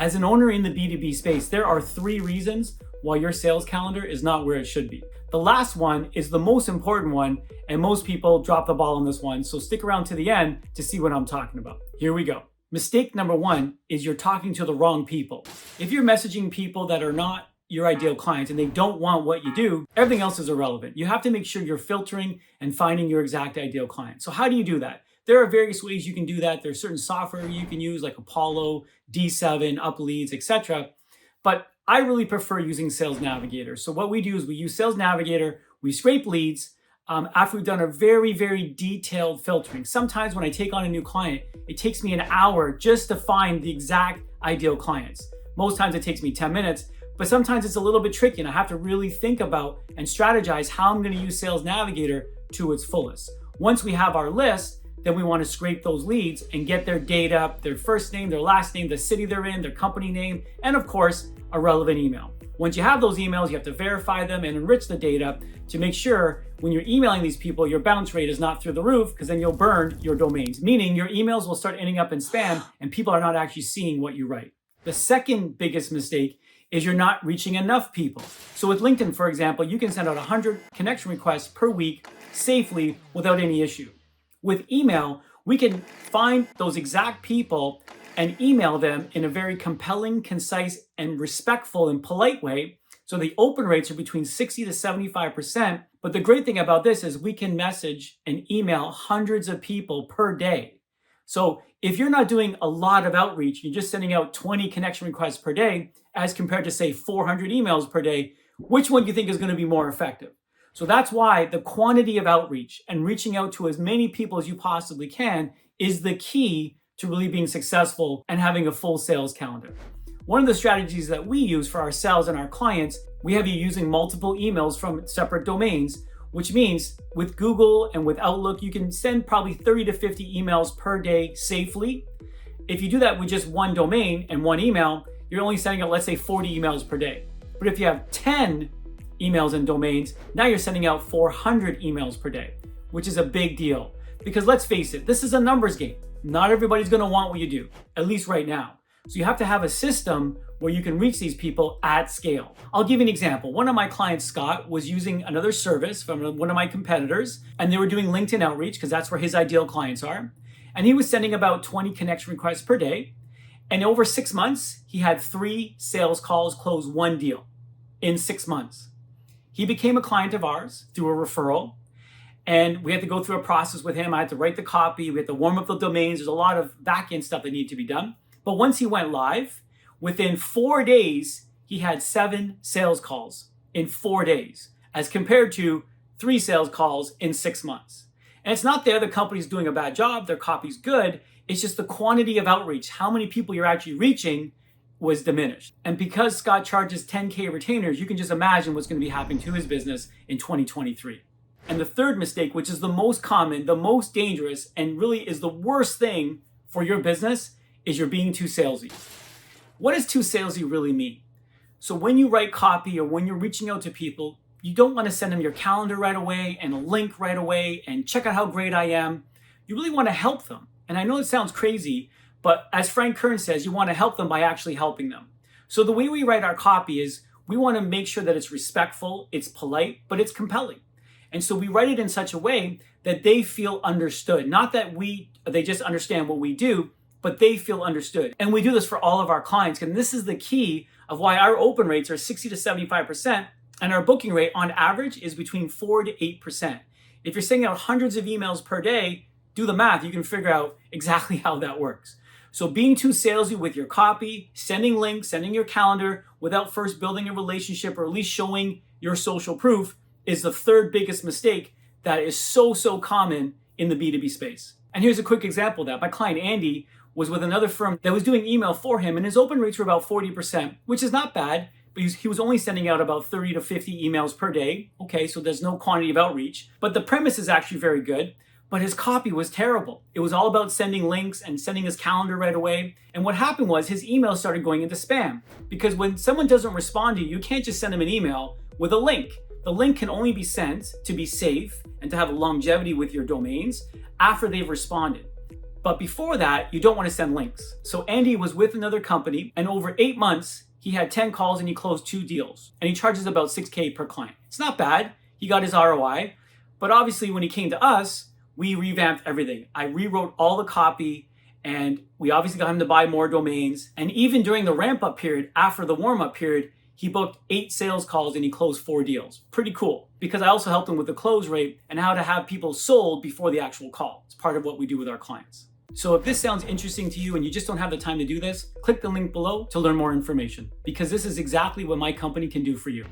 As an owner in the B2B space, there are 3 reasons why your sales calendar is not where it should be. The last one is the most important one, and most people drop the ball on this one, so stick around to the end to see what I'm talking about. Here we go. Mistake number 1 is you're talking to the wrong people. If you're messaging people that are not your ideal clients and they don't want what you do, everything else is irrelevant. You have to make sure you're filtering and finding your exact ideal client. So how do you do that? There are various ways you can do that. There's certain software you can use like Apollo, D7, UpLeads, etc. But I really prefer using Sales Navigator. So what we do is we use Sales Navigator, we scrape leads after we've done a very, very detailed filtering. Sometimes when I take on a new client, it takes me an hour just to find the exact ideal clients. Most times it takes me 10 minutes, but sometimes it's a little bit tricky and I have to really think about and strategize how I'm going to use Sales Navigator to its fullest. Once we have our list, then we want to scrape those leads and get their data, their first name, their last name, the city they're in, their company name, and of course, a relevant email. Once you have those emails, you have to verify them and enrich the data to make sure when you're emailing these people, your bounce rate is not through the roof, because then you'll burn your domains, meaning your emails will start ending up in spam and people are not actually seeing what you write. The second biggest mistake is you're not reaching enough people. So with LinkedIn, for example, you can send out 100 connection requests per week safely without any issue. With email, we can find those exact people and email them in a very compelling, concise, and respectful and polite way. So the open rates are between 60 to 75%. But the great thing about this is we can message and email hundreds of people per day. So if you're not doing a lot of outreach, you're just sending out 20 connection requests per day, as compared to say 400 emails per day, which one do you think is going to be more effective? So that's why the quantity of outreach and reaching out to as many people as you possibly can is the key to really being successful and having a full sales calendar. One of the strategies that we use for ourselves and our clients, we have you using multiple emails from separate domains, which means with Google and with Outlook, you can send probably 30 to 50 emails per day safely. If you do that with just one domain and one email, you're only sending out, let's say, 40 emails per day. But if you have 10 emails and domains, now you're sending out 400 emails per day, which is a big deal. Because let's face it, this is a numbers game. Not everybody's going to want what you do, at least right now. So you have to have a system where you can reach these people at scale. I'll give you an example. One of my clients, Scott, was using another service from one of my competitors, and they were doing LinkedIn outreach because that's where his ideal clients are. And he was sending about 20 connection requests per day. And over 6 months, he had 3 sales calls, close 1 deal in 6 months. He became a client of ours through a referral, and we had to go through a process with him. I had to write the copy. We had to warm up the domains. There's a lot of back-end stuff that needed to be done. But once he went live, within 4 days, he had 7 sales calls in 4 days, as compared to 3 sales calls in 6 months. And it's not the other company's doing a bad job. Their copy's good. It's just the quantity of outreach, how many people you're actually reaching, was diminished. And because Scott charges 10K retainers, you can just imagine what's going to be happening to his business in 2023. And the third mistake, which is the most common, the most dangerous, and really is the worst thing for your business, is you're being too salesy. What does too salesy really mean? So when you write copy or when you're reaching out to people, you don't want to send them your calendar right away and a link right away and check out how great I am. You really want to help them. And I know it sounds crazy, but as Frank Kern says, you want to help them by actually helping them. So the way we write our copy is we want to make sure that it's respectful, it's polite, but it's compelling. And so we write it in such a way that they feel understood. Not that they just understand what we do, but they feel understood. And we do this for all of our clients. And this is the key of why our open rates are 60 to 75%. And our booking rate on average is between 4 to 8%. If you're sending out hundreds of emails per day, do the math, you can figure out exactly how that works. So being too salesy with your copy, sending links, sending your calendar without first building a relationship or at least showing your social proof is the third biggest mistake that is so common in the B2B space. And here's a quick example of that. My client Andy was with another firm that was doing email for him, and his open rates were about 40%, which is not bad, but he was only sending out about 30 to 50 emails per day. Okay, so there's no quantity of outreach, but the premise is actually very good. But his copy was terrible. It was all about sending links and sending his calendar right away. And what happened was his email started going into spam. Because when someone doesn't respond to you, you can't just send them an email with a link. The link can only be sent to be safe and to have longevity with your domains after they've responded. But before that, you don't want to send links. So Andy was with another company, and over 8 months, he had 10 calls and he closed 2 deals. And he charges about $6K per client. It's not bad. He got his ROI. But obviously, when he came to us, we revamped everything. I rewrote all the copy, and we obviously got him to buy more domains. And even during the ramp-up period, after the warm-up period, he booked 8 sales calls and he closed 4 deals. Pretty cool, because I also helped him with the close rate and how to have people sold before the actual call. It's part of what we do with our clients. So if this sounds interesting to you and you just don't have the time to do this, click the link below to learn more information, because this is exactly what my company can do for you.